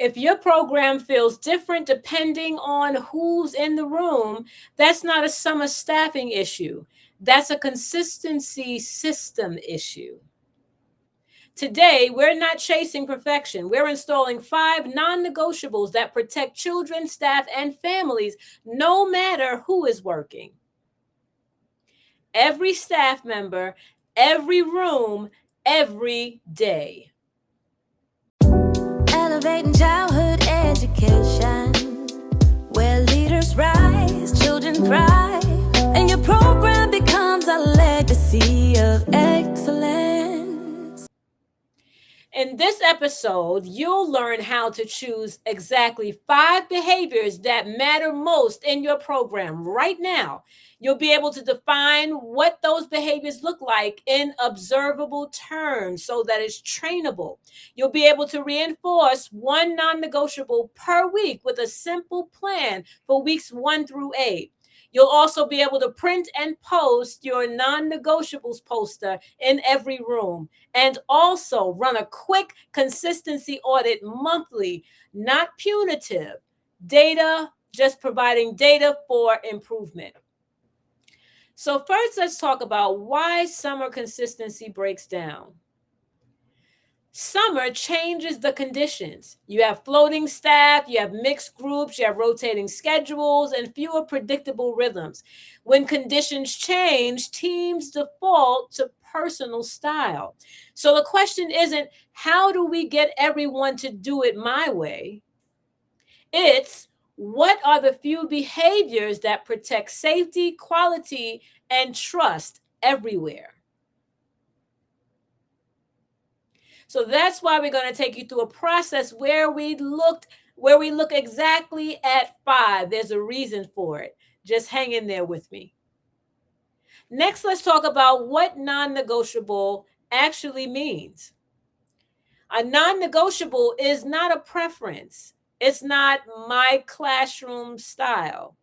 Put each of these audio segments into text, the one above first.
If your program feels different depending on who's in the room, that's not a summer staffing issue. That's a consistency system issue. Today, we're not chasing perfection. We're installing 5 non-negotiables that protect children, staff, and families, no matter who is working. Every staff member, every room, every day. Elevating childhood education, where leaders rise, children thrive, and your program becomes a legacy of excellence. In this episode, you'll learn how to choose exactly 5 behaviors that matter most in your program right now. You'll be able to define what those behaviors look like in observable terms so that it's trainable. You'll be able to reinforce 1 non-negotiable per week with a simple plan for weeks 1 through 8. You'll also be able to print and post your non-negotiables poster in every room, and also run a quick consistency audit monthly, not punitive. Data, just providing data for improvement. So first, let's talk about why summer consistency breaks down. Summer changes the conditions. You have floating staff, you have mixed groups, you have rotating schedules, and fewer predictable rhythms. When conditions change, teams default to personal style. So the question isn't, how do we get everyone to do it my way? It's, what are the few behaviors that protect safety, quality, and trust everywhere? So that's why we're going to take you through a process where we look exactly at 5. There's a reason for it. Just hang in there with me. Next, let's talk about what non-negotiable actually means. A non-negotiable is not a preference. It's not my classroom style.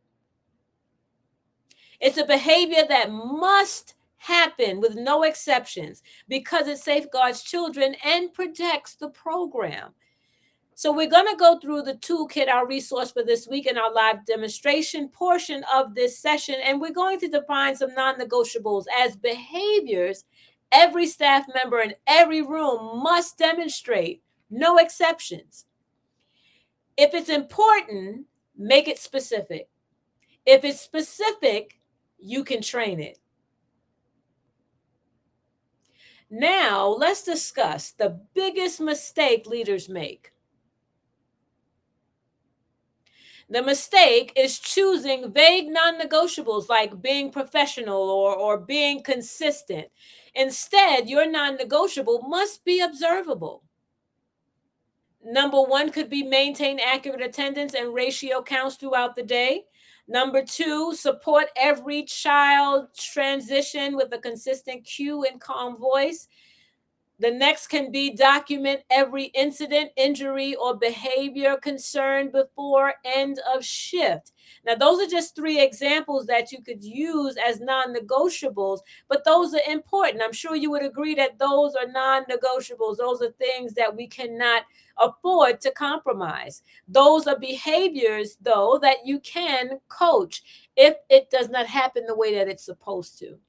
It's a behavior that must happen with no exceptions because it safeguards children and protects the program. So we're going to go through the toolkit, our resource for this week, in our live demonstration portion of this session, and we're going to define some non-negotiables as behaviors every staff member in every room must demonstrate, no exceptions. If it's important, make it specific. If it's specific, you can train it. Now, let's discuss the biggest mistake leaders make. The mistake is choosing vague non-negotiables like being professional or being consistent. Instead, your non-negotiable must be observable. Number 1 could be maintain accurate attendance and ratio counts throughout the day. Number 2, support every child transition with a consistent cue and calm voice. The next can be document every incident, injury, or behavior concern before end of shift. Now, those are just 3 examples that you could use as non-negotiables, but those are important. I'm sure you would agree that those are non-negotiables. Those are things that we cannot afford to compromise. Those are behaviors, though, that you can coach if it does not happen the way that it's supposed to.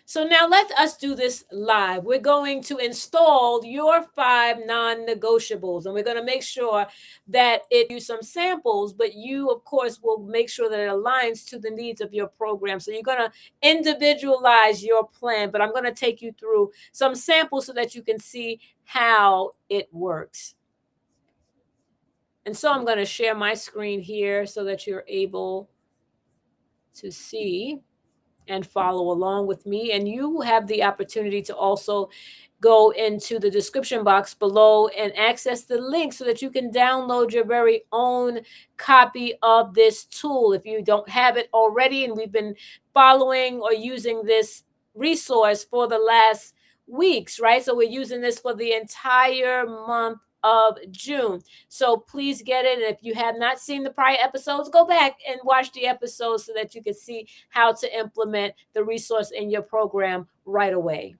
So now let us do this live. We're going to install your 5 non-negotiables, and we're going to make sure that it use some samples, but you, of course, will make sure that it aligns to the needs of your program. So you're going to individualize your plan, but I'm going to take you through some samples so that you can see how it works. And so I'm going to share my screen here so that you're able to see and follow along with me. And you have the opportunity to also go into the description box below and access the link so that you can download your very own copy of this tool if you don't have it already. And we've been following or using this resource for the last weeks, right? So we're using this for the entire month of June. So please get it. And if you have not seen the prior episodes, go back and watch the episodes so that you can see how to implement the resource in your program right away.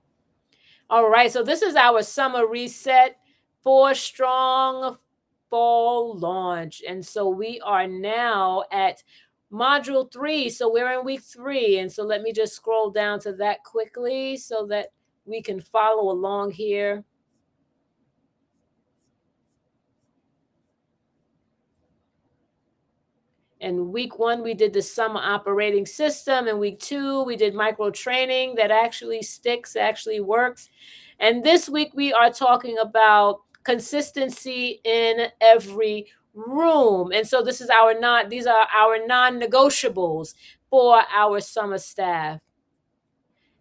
All right. So this is our summer reset for strong fall launch. And so we are now at module 3. So we're in week 3. And so let me just scroll down to that quickly so that we can follow along here. In week 1, we did the summer operating system. In week 2, we did micro training that actually sticks, actually works. And this week, we are talking about consistency in every room. And so these are our non-negotiables for our summer staff.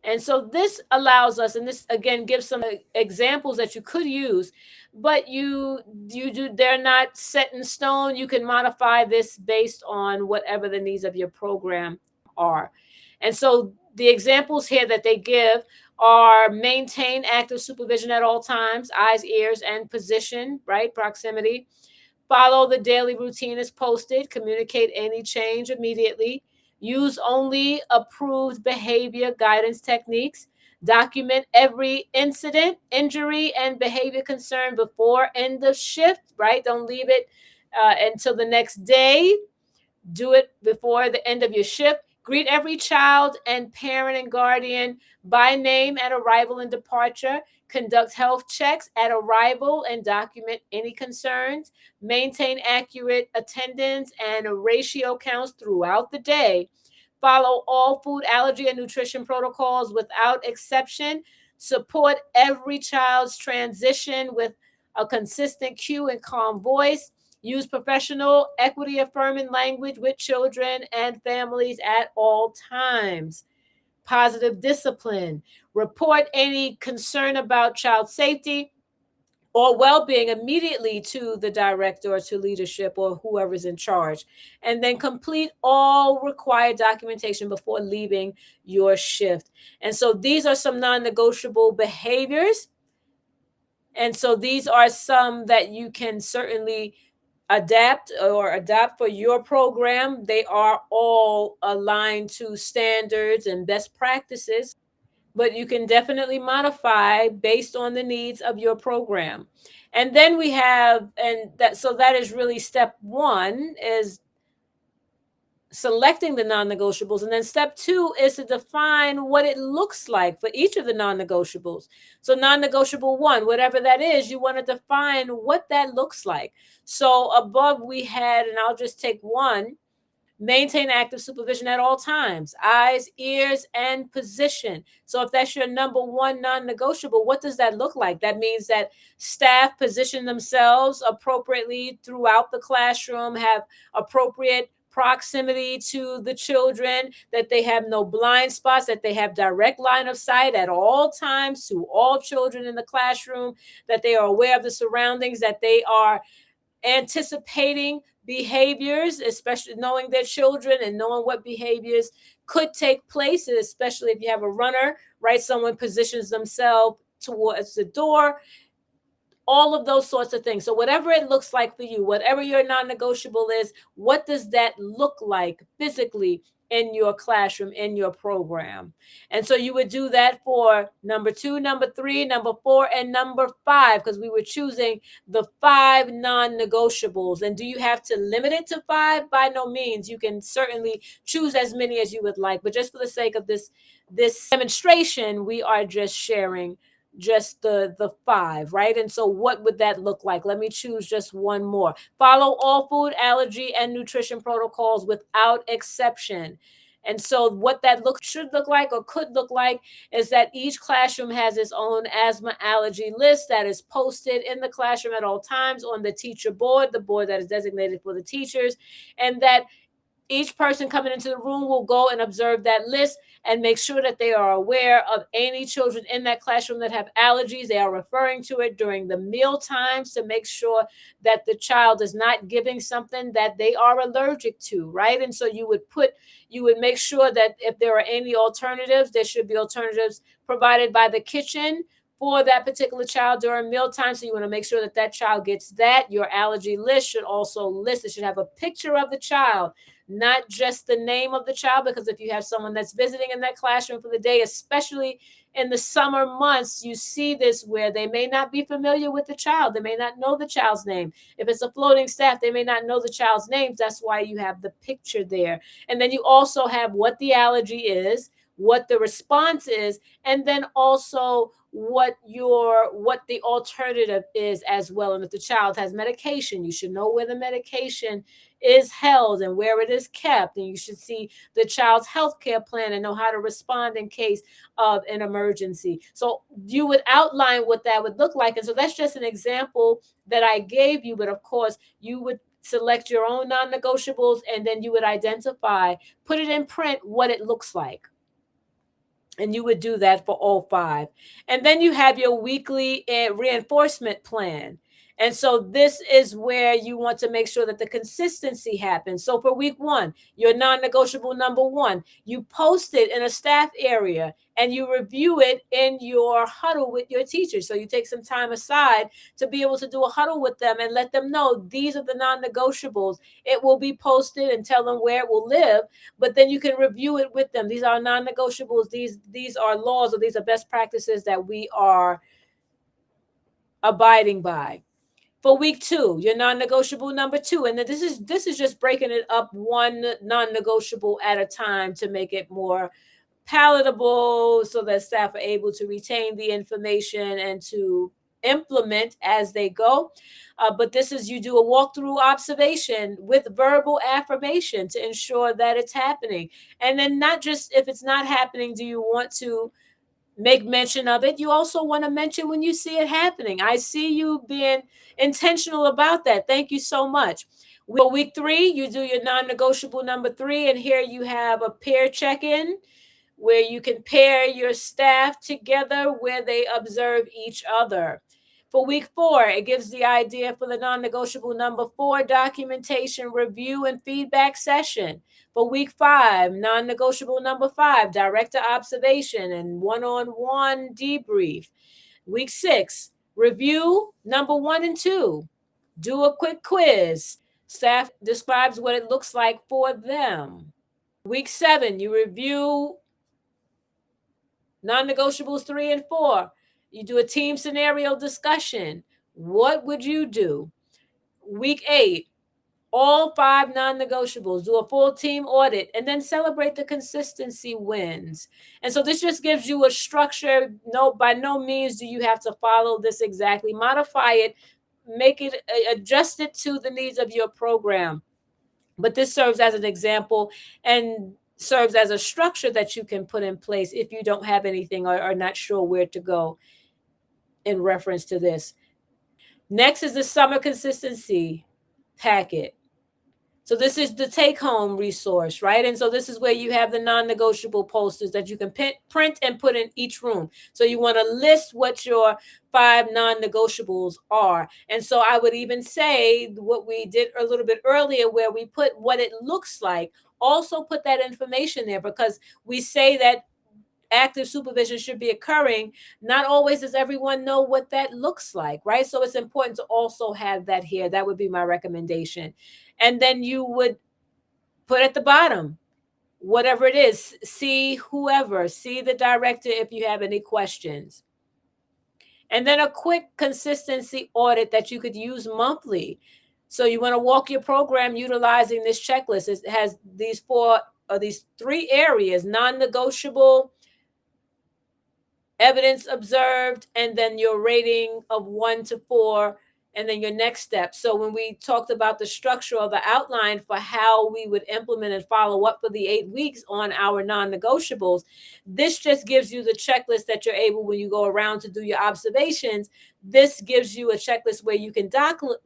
And so this allows us, and this again gives some examples that you could use, but they're not set in stone. You can modify this based on whatever the needs of your program are. And so the examples here that they give are maintain active supervision at all times, eyes, ears, and position, right? Proximity. Follow the daily routine as posted, communicate any change immediately, use only approved behavior guidance techniques, document every incident, injury, and behavior concern before end of shift, right? Don't leave it until the next day. Do it before the end of your shift. Greet every child and parent and guardian by name at arrival and departure. Conduct health checks at arrival and document any concerns. Maintain accurate attendance and ratio counts throughout the day. Follow all food allergy and nutrition protocols without exception. Support every child's transition with a consistent cue and calm voice. Use professional, equity-affirming language with children and families at all times. Positive discipline. Report any concern about child safety or well-being immediately to the director or to leadership or whoever's in charge. And then complete all required documentation before leaving your shift. And so these are some non-negotiable behaviors. And so these are some that you can certainly adapt or adopt for your program. They are all aligned to standards and best practices, but you can definitely modify based on the needs of your program. And then we have, so that is really step 1 is selecting the non-negotiables. And then step 2 is to define what it looks like for each of the non-negotiables. So non-negotiable 1, whatever that is, you want to define what that looks like. So above we had, and I'll just take 1, maintain active supervision at all times, eyes, ears, and position. So if that's your number 1 non-negotiable, what does that look like? That means that staff position themselves appropriately throughout the classroom, have appropriate proximity to the children, that they have no blind spots, that they have direct line of sight at all times to all children in the classroom, that they are aware of the surroundings, that they are anticipating behaviors, especially knowing their children and knowing what behaviors could take place, especially if you have a runner, right? Someone positions themselves towards the door, all of those sorts of things. So whatever it looks like for you, whatever your non-negotiable is, what does that look like physically in your classroom, in your program? And so you would do that for number 2, number 3, number 4, and number 5, because we were choosing the 5 non-negotiables. And do you have to limit it to 5? By no means. You can certainly choose as many as you would like. But just for the sake of this demonstration, we are just sharing just the 5, right? And so what would that look like? Let me choose just one more. Follow all food allergy and nutrition protocols without exception. And so what that should look like or could look like is that each classroom has its own asthma allergy list that is posted in the classroom at all times on the teacher board, the board that is designated for the teachers, and that each person coming into the room will go and observe that list and make sure that they are aware of any children in that classroom that have allergies. They are referring to it during the meal times to make sure that the child is not giving something that they are allergic to, right? And so you would make sure that if there are any alternatives, there should be alternatives provided by the kitchen for that particular child during mealtime. So you want to make sure that that child gets that. Your allergy list should also list, it should have a picture of the child, not just the name of the child, because if you have someone that's visiting in that classroom for the day, especially in the summer months, you see this where they may not be familiar with the child. They may not know the child's name. If it's a floating staff, they may not know the child's names. That's why you have the picture there. And then you also have what the allergy is, what the response is, and then also what the alternative is as well. And if the child has medication, you should know where the medication is held and where it is kept. And you should see the child's health care plan and know how to respond in case of an emergency. So you would outline what that would look like. And so that's just an example that I gave you. But of course, you would select your own non-negotiables, and then you would identify, put it in print, what it looks like. And you would do that for all 5. And then you have your weekly reinforcement plan. And so this is where you want to make sure that the consistency happens. So for week 1, your non-negotiable number 1, you post it in a staff area and you review it in your huddle with your teachers. So you take some time aside to be able to do a huddle with them and let them know these are the non-negotiables. It will be posted and tell them where it will live, but then you can review it with them. These are non-negotiables. These are laws, or these are best practices that we are abiding by. For week 2, your non-negotiable number 2, and then this is just breaking it up one non-negotiable at a time to make it more palatable so that staff are able to retain the information and to implement as they go. But this is, you do a walkthrough observation with verbal affirmation to ensure that it's happening. And then not just if it's not happening, do you want to make mention of it, you also want to mention when you see it happening. I see you being intentional about that. Thank you so much. Week 3, you do your non-negotiable number 3, and here you have a peer check-in where you can pair your staff together where they observe each other. For week 4, it gives the idea for the non-negotiable number 4, documentation, review, and feedback session. For week 5, non-negotiable number 5, director observation and one-on-one debrief. Week 6, review number 1 and 2. Do a quick quiz. Staff describes what it looks like for them. Week 7, you review non-negotiables 3 and 4. You do a team scenario discussion. What would you do? Week 8, all 5 non-negotiables, do a full team audit, and then celebrate the consistency wins. And so this just gives you a structure. No, by no means do you have to follow this exactly. Modify it, make it, adjust it to the needs of your program. But this serves as an example and serves as a structure that you can put in place if you don't have anything or are not sure where to go in reference to this. Next is the summer consistency packet. So this is the take-home resource, right? And so this is where you have the non-negotiable posters that you can print and put in each room. So you want to list what your 5 non-negotiables are. And so I would even say what we did a little bit earlier, where we put what it looks like, also put that information there, because we say that active supervision should be occurring. Not always does everyone know what that looks like, right? So it's important to also have that here. That would be my recommendation. And then you would put at the bottom, whatever it is, see whoever, see the director if you have any questions. And then a quick consistency audit that you could use monthly. So you want to walk your program utilizing this checklist. It has these 3 areas: non-negotiable, evidence observed, and then your rating of 1 to 4, and then your next step. So when we talked about the structure or the outline for how we would implement and follow up for the 8 weeks on our non-negotiables, this just gives you the checklist that you're able, when you go around to do your observations, this gives you a checklist where you can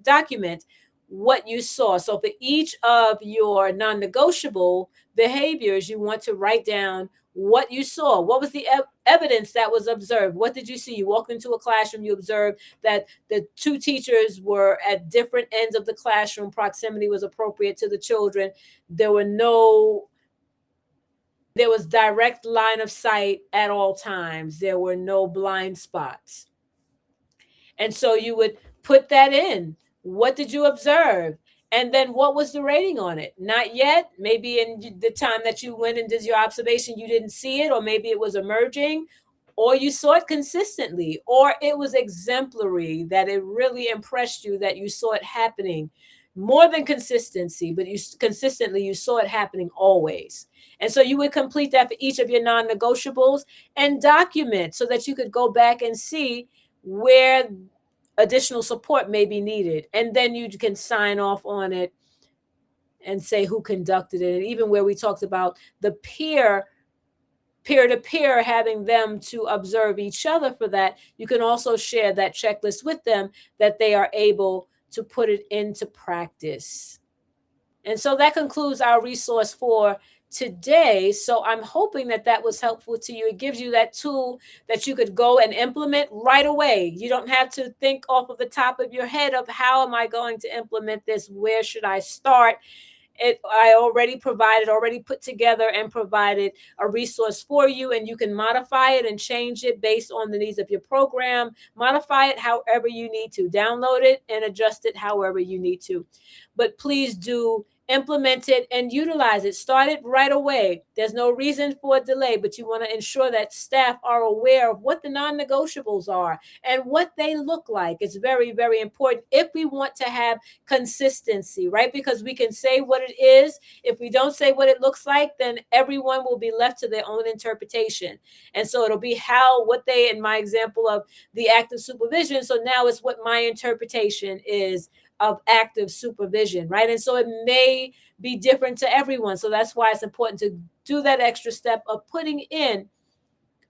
document what you saw. So for each of your non-negotiable behaviors, you want to write down what you saw. What was the evidence that was observed? What did you see? You walked into a classroom, you observed that the 2 teachers were at different ends of the classroom. Proximity was appropriate to the children. There was direct line of sight at all times. There were no blind spots. And so you would put that in. What did you observe? And then what was the rating on it? Not yet. Maybe in the time that you went and did your observation, you didn't see it, or maybe it was emerging. or you saw it consistently, or it was exemplary, that it really impressed you, that you saw it happening more than consistency, but you consistently, you saw it happening always. And so you would complete that for each of your non-negotiables and document so that you could go back and see where additional support may be needed. And then you can sign off on it and say who conducted it. And even where we talked about the peer-to-peer, having them to observe each other for that, you can also share that checklist with them, that they are able to put it into practice. And so that concludes our resource for today. So I'm hoping that that was helpful to you. It gives you that tool that you could go and implement right away. You don't have to think off of the top of your head of how am I going to implement this? Where should I start? I already put together and provided a resource for you, and you can modify it and change it based on the needs of your program. Modify it however you need to. Download it and adjust it however you need to. But please do implement it and utilize it. Start it right away. There's no reason for a delay, but you want to ensure that staff are aware of what the non-negotiables are and what they look like. It's very, very important if we want to have consistency, right? Because we can say what it is. If we don't say what it looks like, then everyone will be left to their own interpretation. And so it'll be what they, in my example of the active supervision, so now it's what my interpretation is of active supervision, right? And so it may be different to everyone. So that's why it's important to do that extra step of putting in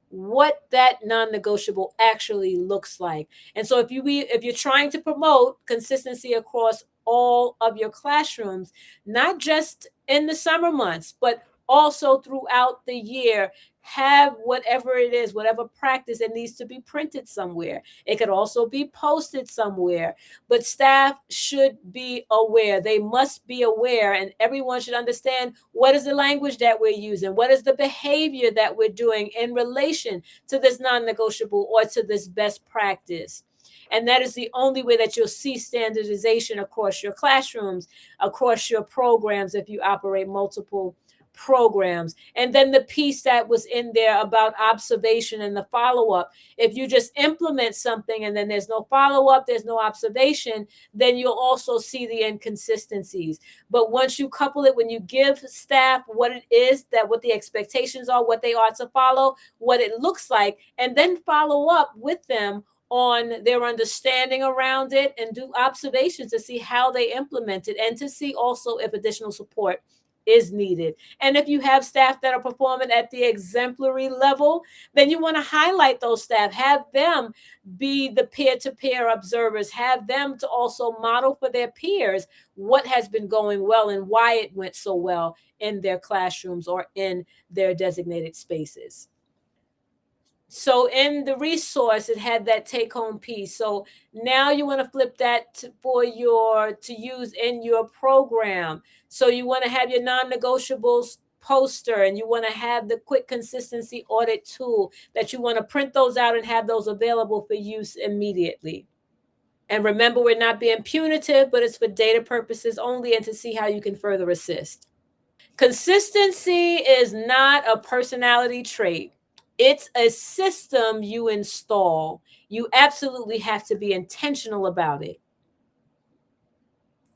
what that non-negotiable actually looks like. And so if you're trying to promote consistency across all of your classrooms, not just in the summer months, but also throughout the year, have whatever it is, whatever practice, it needs to be printed somewhere. It could also be posted somewhere, but staff should be aware. They must be aware, and everyone should understand what is the language that we're using, what is the behavior that we're doing in relation to this non-negotiable or to this best practice. And that is the only way that you'll see standardization across your classrooms, across your programs, if you operate multiple programs. And then the piece that was in there about observation and the follow-up. If you just implement something and then there's no follow-up, there's no observation, then you'll also see the inconsistencies. But once you couple it, when you give staff what it is, that what the expectations are, what they are to follow, what it looks like, and then follow up with them on their understanding around it and do observations to see how they implement it and to see also if additional support is needed. And if you have staff that are performing at the exemplary level, then you want to highlight those staff, have them be the peer-to-peer observers, have them to also model for their peers what has been going well and why it went so well in their classrooms or in their designated spaces. So in the resource, it had that take-home piece. So now you want to flip that to use in your program. So you want to have your non-negotiables poster, and you want to have the quick consistency audit tool that you want to print those out and have those available for use immediately. And remember, we're not being punitive, but it's for data purposes only and to see how you can further assist. Consistency is not a personality trait. It's a system you install. You absolutely have to be intentional about it,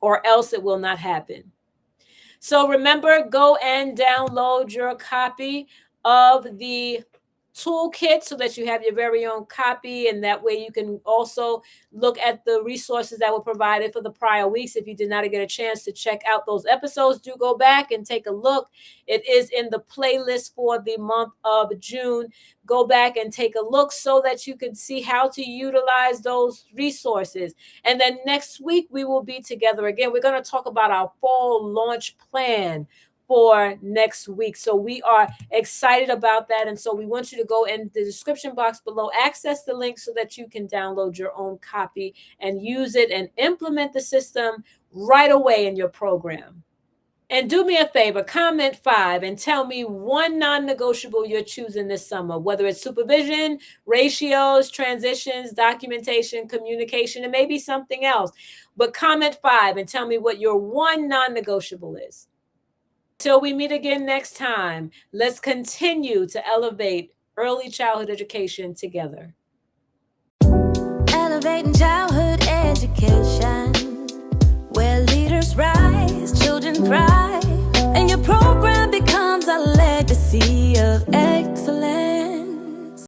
or else it will not happen. So remember, go and download your copy of the toolkit so that you have your very own copy, and that way you can also look at the resources that were provided for the prior weeks. If you did not get a chance to check out those episodes, do go back and take a look. It is in the playlist for the month of June. Go back and take a look so that you can see how to utilize those resources. And then next week we will be together again. We're going to talk about our fall launch plan for next week. So we are excited about that. And so we want you to go in the description box below, access the link so that you can download your own copy and use it and implement the system right away in your program. And do me a favor, comment 5 and tell me one non-negotiable you're choosing this summer, whether it's supervision, ratios, transitions, documentation, communication, and maybe something else. But comment 5 and tell me what your one non-negotiable is. Till we meet again next time, let's continue to elevate early childhood education together. Elevating childhood education, where leaders rise, children thrive, and your program becomes a legacy of